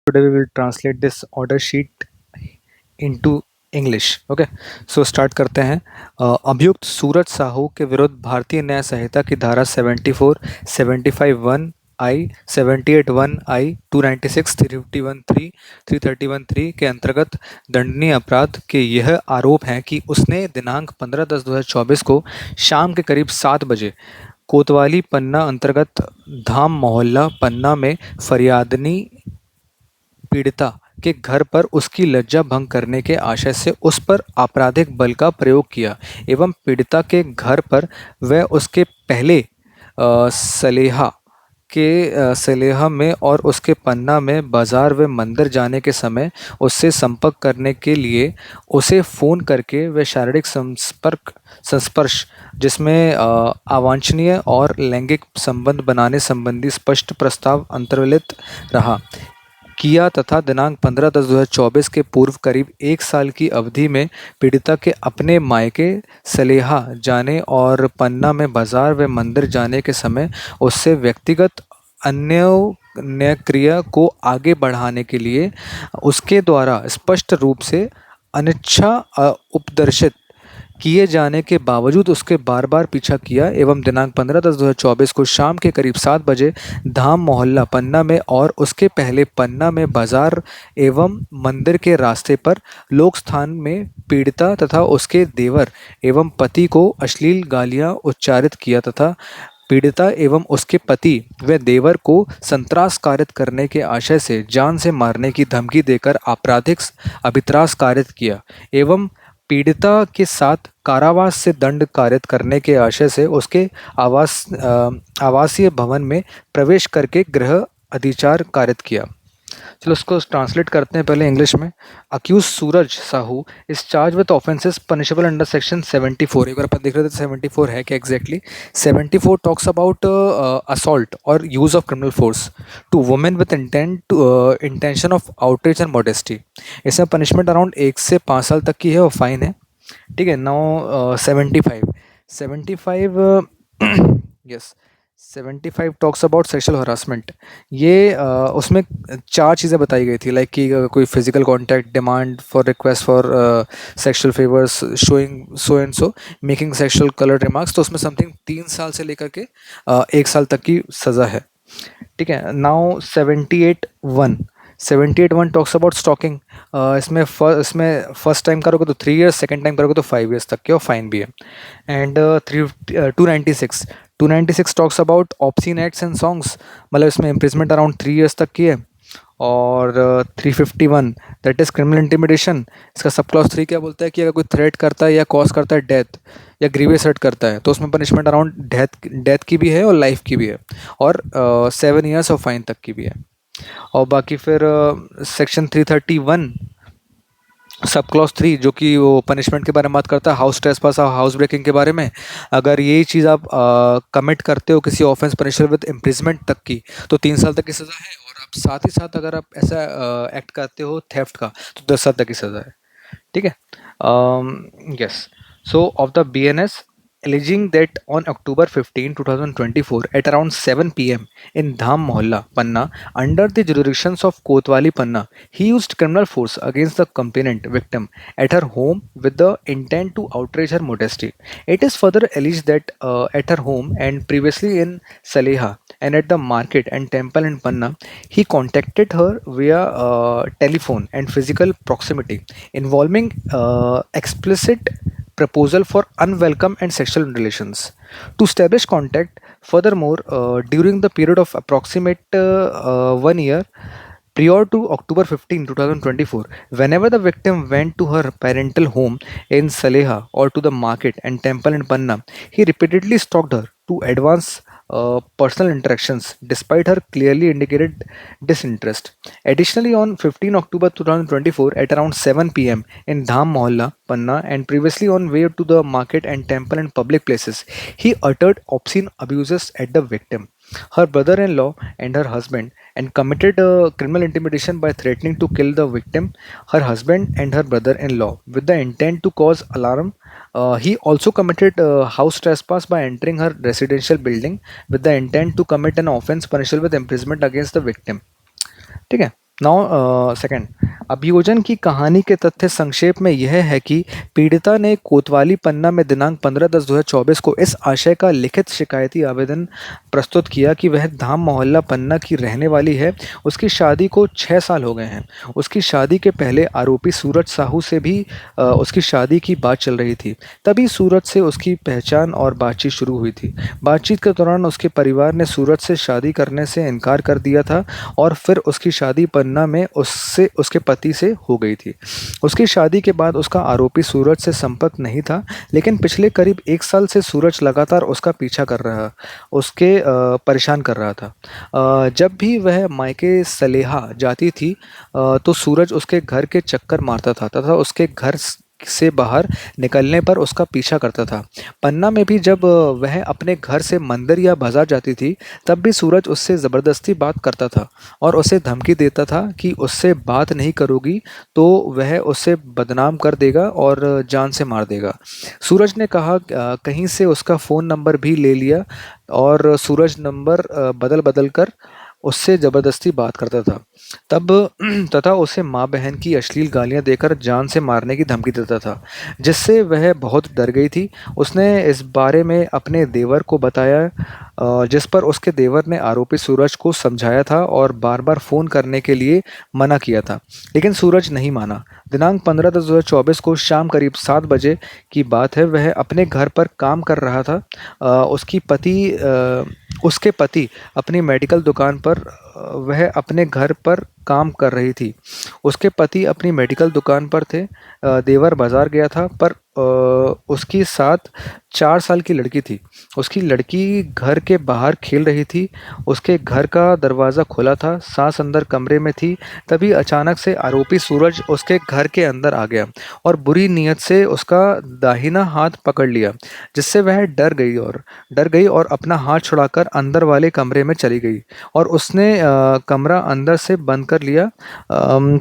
Today we will translate this order sheet into English. Okay, so start करते हैं। अभियुक्त सूरज साहू के विरुद्ध भारतीय न्याय संहिता की धारा 74, 75(1)(I), 78(1)(I), 296, 351(3), 331(3) के अंतर्गत दंडनीय अपराध के यह आरोप है कि उसने दिनांक 15/10/2024 को शाम के करीब 7 बजे कोतवाली पन्ना अंतर्गत धाम मोहल्ला पन्ना में फरियादनी पीड़िता के घर पर उसकी लज्जा भंग करने के आशय से उस पर आपराधिक बल का प्रयोग किया एवं पीड़िता के घर पर व उसके पहले सलेहा में और उसके पन्ना में बाजार व मंदिर जाने के समय उससे संपर्क करने के लिए उसे फ़ोन करके व शारीरिक संस्पर्श जिसमें अवांछनीय और लैंगिक संबंध बनाने संबंधी स्पष्ट प्रस्ताव अंतर्वलित रहा किया तथा दिनांक 15/10/2024 के पूर्व करीब 1 साल की अवधि में पीड़िता के अपने मायके सलेहा जाने और पन्ना में बाजार व मंदिर जाने के समय उससे व्यक्तिगत अन्योन्य क्रिया को आगे बढ़ाने के लिए उसके द्वारा स्पष्ट रूप से अनिच्छा उपदर्शित किए जाने के बावजूद उसके बार बार पीछा किया एवं दिनांक 15/10/2024 को शाम के करीब 7 बजे धाम मोहल्ला पन्ना में और उसके पहले पन्ना में बाजार एवं मंदिर के रास्ते पर लोक स्थान में पीड़िता तथा उसके देवर एवं पति को अश्लील गालियां उच्चारित किया तथा पीड़िता एवं उसके पति व देवर को संत्रास कारित करने के आशय से जान से मारने की धमकी देकर आपराधिक अभित्रास कारित किया एवं पीड़िता के साथ कारावास से दंड कारित करने के आशय से उसके आवासीय भवन में प्रवेश करके गृह अधिचार कारित किया। चलो उसको ट्रांसलेट करते हैं पहले इंग्लिश में। Accused Suraj Sahu is charge with offences punishable under section 74। एक बार अपन देख रहे थे 74 है क्या एग्जैक्टली। 74 टॉक्स अबाउट असॉल्ट और use of criminal force to women with intention of outreach and modesty. इसमें पनिशमेंट अराउंड 1 से 5 साल तक की है और फाइन है। ठीक है। Now 75 yes 75 talks about sexual harassment. ये उसमें 4 चीज़ें बताई गई थी, लाइक कि कोई physical contact, demand for request for sexual favours, showing so and so, making sexual coloured remarks. तो उसमें समथिंग 3 साल से लेकर के 1 साल तक की सज़ा है। ठीक है। Now 78(1) talks about stalking. इसमें फर्स्ट टाइम करोगे तो 3 ईयर्स, सेकेंड टाइम करोगे तो 5 ईयर्स तक के और फाइन भी है। And 296 talks about obscene acts and songs, मतलब इसमें इम्प्रिजमेंट अराउंड 3 ईयर्स तक की है। और 351 दैट इज़ क्रिमिनल इंटिमिडेशन। इसका सब क्लॉज 3 क्या बोलता है कि अगर कोई थ्रेट करता है या कॉज करता है डेथ या ग्रीवियस हर्ट करता है तो उसमें पनिशमेंट अराउंड डेथ की भी है और लाइफ की भी है और 7 ईयर्स और फाइन तक की भी है। और बाकी फिर सेक्शन 331 सब क्लॉज 3 जो कि वो पनिशमेंट के बारे में बात करता है, हाउस ट्रेसपास और हाउस ब्रेकिंग के बारे में। अगर यही चीज़ आप कमिट करते हो किसी ऑफेंस पनिशेबल विद इम्प्रिजमेंट तक की तो 3 साल तक की सज़ा है। और आप साथ ही साथ अगर आप ऐसा एक्ट करते हो थेफ्ट का तो 10 साल तक की सज़ा है। ठीक है। Yes, so of the BNS alleging that on October 15, 2024 at around 7 p.m. in Dham Mohalla, Panna, under the jurisdictions of Kotwali Panna, he used criminal force against the complainant victim at her home with the intent to outrage her modesty. It is further alleged that at her home and previously in Saleha and at the market and temple in Panna, he contacted her via telephone and physical proximity involving explicit proposal for unwelcome and sexual relations. To establish contact, furthermore, during the period of approximate 1 year prior to October 15, 2024, whenever the victim went to her parental home in Saleha or to the market and temple in Panna, he repeatedly stalked her to advance personal interactions despite her clearly indicated disinterest. Additionally, on 15 October 2024 at around 7 p.m. in Dham Mohalla, Panna, and previously on way to the market and temple and public places, he uttered obscene abuses at the victim, her brother-in-law, and her husband, and committed criminal intimidation by threatening to kill the victim, her husband, and her brother-in-law with the intent to cause alarm. He also committed house trespass by entering her residential building with the intent to commit an offense punishable with imprisonment against the victim. ठीक है। Now second, अभियोजन की कहानी के तथ्य संक्षेप में यह है कि पीड़िता ने कोतवाली पन्ना में दिनांक 15/10/2024 को इस आशय का लिखित शिकायती आवेदन प्रस्तुत किया कि वह धाम मोहल्ला पन्ना की रहने वाली है। उसकी शादी को 6 साल हो गए हैं। उसकी शादी के पहले आरोपी सूरज साहू से भी उसकी शादी की बात चल रही थी। तभी सूरज से उसकी पहचान और बातचीत शुरू हुई थी। बातचीत के दौरान उसके परिवार ने सूरज से शादी करने से इनकार कर दिया था और फिर उसकी शादी पन्ना में उससे उसके पति से हो गई थी। उसकी शादी के बाद उसका आरोपी सूरज से संपर्क नहीं था, लेकिन पिछले करीब 1 साल से सूरज लगातार उसका पीछा कर रहा उसके परेशान कर रहा था। जब भी वह मायके सलेहा जाती थी तो सूरज उसके घर के चक्कर मारता था तथा उसके घर से बाहर निकलने पर उसका पीछा करता था। पन्ना में भी जब वह अपने घर से मंदिर या बाजार जाती थी, तब भी सूरज उससे ज़बरदस्ती बात करता था और उसे धमकी देता था कि उससे बात नहीं करोगी तो वह उसे बदनाम कर देगा और जान से मार देगा। सूरज ने कहा कहीं से उसका फ़ोन नंबर भी ले लिया और सूरज नंबर बदल बदल कर उससे ज़बरदस्ती बात करता था। तब तथा उसे माँ बहन की अश्लील गालियाँ देकर जान से मारने की धमकी देता था, जिससे वह बहुत डर गई थी। उसने इस बारे में अपने देवर को बताया, जिस पर उसके देवर ने आरोपी सूरज को समझाया था और बार-बार फ़ोन करने के लिए मना किया था, लेकिन सूरज नहीं माना। दिनांक 15/10/2024 को शाम करीब 7 बजे की बात है, वह अपने घर पर काम कर रहा था। उसके पति अपनी मेडिकल दुकान पर वह अपने घर पर काम कर रही थी। उसके पति अपनी मेडिकल दुकान पर थे। देवर बाजार गया था पर उसकी साथ 4 साल की लड़की थी। उसकी लड़की घर के बाहर खेल रही थी। उसके घर का दरवाज़ा खुला था, सास अंदर कमरे में थी। तभी अचानक से आरोपी सूरज उसके घर के अंदर आ गया और बुरी नीयत से उसका दाहिना हाथ पकड़ लिया, जिससे वह डर गई और अपना हाथ छुड़ाकर अंदर वाले कमरे में चली गई और उसने कमरा अंदर से बंद कर लिया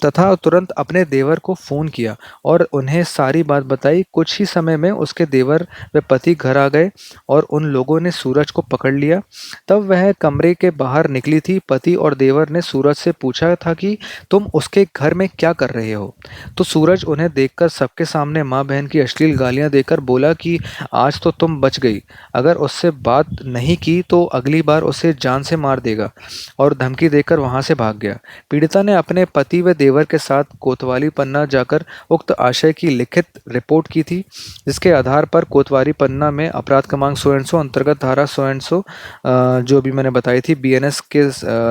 तथा तुरंत अपने देवर को फ़ोन किया और उन्हें सारी बात बताई। कुछ ही समय में उसके देवर व पति घर आ गए और उन लोगों ने सूरज को पकड़ लिया। तब वह कमरे के बाहर निकली थी। पति और देवर ने सूरज से पूछा था कि तुम उसके घर में क्या कर रहे हो? तो सूरज उन्हें देखकर सबके सामने माँ बहन की अश्लील गालियाँ देकर बोला कि आज तो तुम बच गई, अगर उससे बात नहीं की तो अगली बार उसे जान से मार देगा, और धमकी देकर वहां से भाग गया। पीड़िता ने अपने पति व देवर के साथ कोतवाली पन्ना जाकर उक्त आशय की लिखित रिपोर्ट की थी, जिसके आधार पर कोतवाली पन्ना में अपराध क्रमांक सौ एंड सौ अंतर्गत धारा सौ एंड सौ जो भी मैंने बताई थी बीएनएस के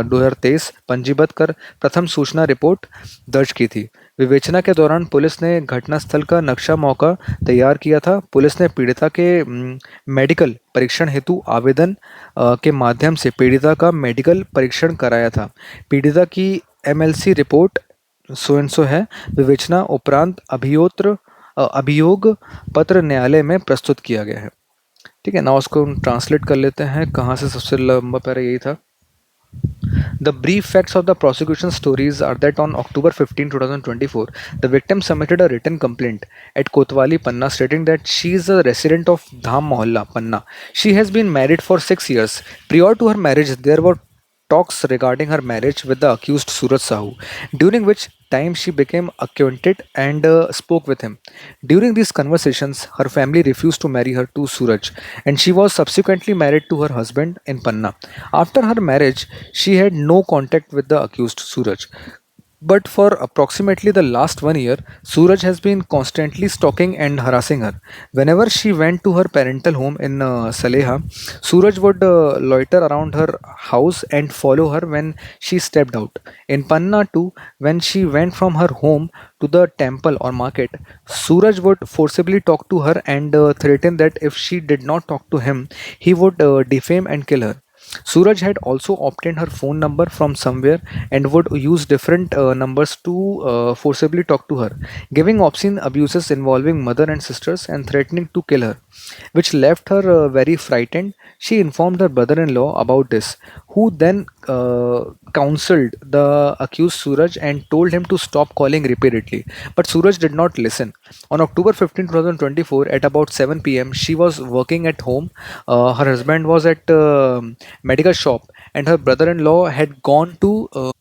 2023 पंजीबद्ध कर प्रथम सूचना रिपोर्ट दर्ज की थी। विवेचना के दौरान पुलिस ने घटनास्थल का नक्शा मौका तैयार किया था। पुलिस ने पीड़िता के मेडिकल परीक्षण हेतु आवेदन के माध्यम से पीड़िता का मेडिकल परीक्षण कराया था। पीड़िता की MLC report so and so है। विवेचना उपरांत अभियोग पत्र न्यायालय में प्रस्तुत किया गया है। ठीक है ना, उसको हम ट्रांसलेट कर लेते हैं। कहाँ से सबसे लंबा पैरा यही था। The brief facts of the prosecution stories are that on October 15, 2024, the victim submitted a written complaint at Kotwali, Panna, stating that she is a resident of Dham Mohalla, Panna. She has been married for 6 years. Prior to her marriage, there were talks regarding her marriage with the accused Suraj Sahu, during which time she became acquainted and spoke with him. During these conversations, her family refused to marry her to Suraj, and she was subsequently married to her husband in Panna. After her marriage, she had no contact with the accused Suraj. But for approximately the last 1 year, Suraj has been constantly stalking and harassing her. Whenever she went to her parental home in Saleha, Suraj would loiter around her house and follow her when she stepped out. In Panna too, when she went from her home to the temple or market, Suraj would forcibly talk to her and threaten that if she did not talk to him, he would defame and kill her. Suraj had also obtained her phone number from somewhere and would use different numbers to forcibly talk to her, giving obscene abuses involving mother and sisters and threatening to kill her, which left her very frightened. She informed her brother in law about this, who then counseled the accused Suraj and told him to stop calling repeatedly. But Suraj did not listen. On October 15, 2024, at about 7 p.m., she was working at home. Her husband was at medical shop, and her brother-in-law had gone to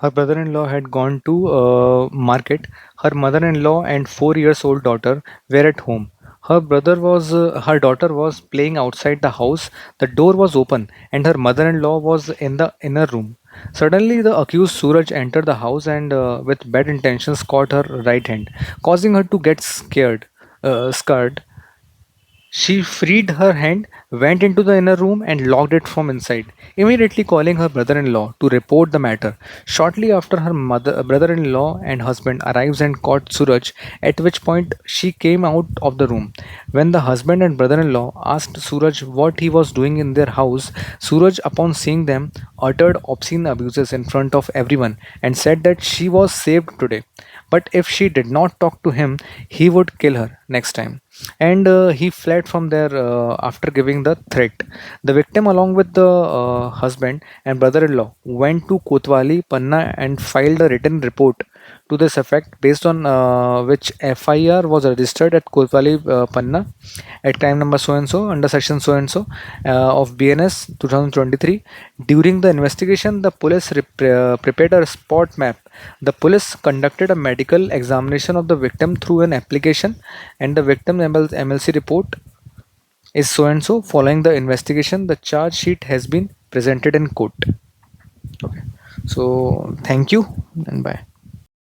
Her brother-in-law had gone to market. Her mother-in-law and 4 years old daughter were at home. Her daughter was playing outside the house. The door was open and her mother-in-law was in the inner room. Suddenly the accused Suraj entered the house and with bad intentions caught her right hand, causing her to get scared. She freed her hand, went into the inner room, and locked it from inside, immediately calling her brother in law to report the matter. Shortly after, her brother in law and husband arrives and caught Suraj, at which point she came out of the room. When the husband and brother in law asked Suraj what he was doing in their house, Suraj, upon seeing them, uttered obscene abuses in front of everyone and said that she was saved today. But if she did not talk to him, he would kill her next time. And he fled from there after giving the threat. The victim, along with the husband and brother in law, went to Kotwali, Panna, and filed a written report to this effect, based on which FIR was registered at Kotwali, Panna, at crime number so and so, under section so and so of BNS 2023. During the investigation, the police prepared a spot map. The police conducted a medical examination of the victim through an application, and the victim MLC report is so and so. Following the investigation, the charge sheet has been presented in court. Okay. So, thank you and bye.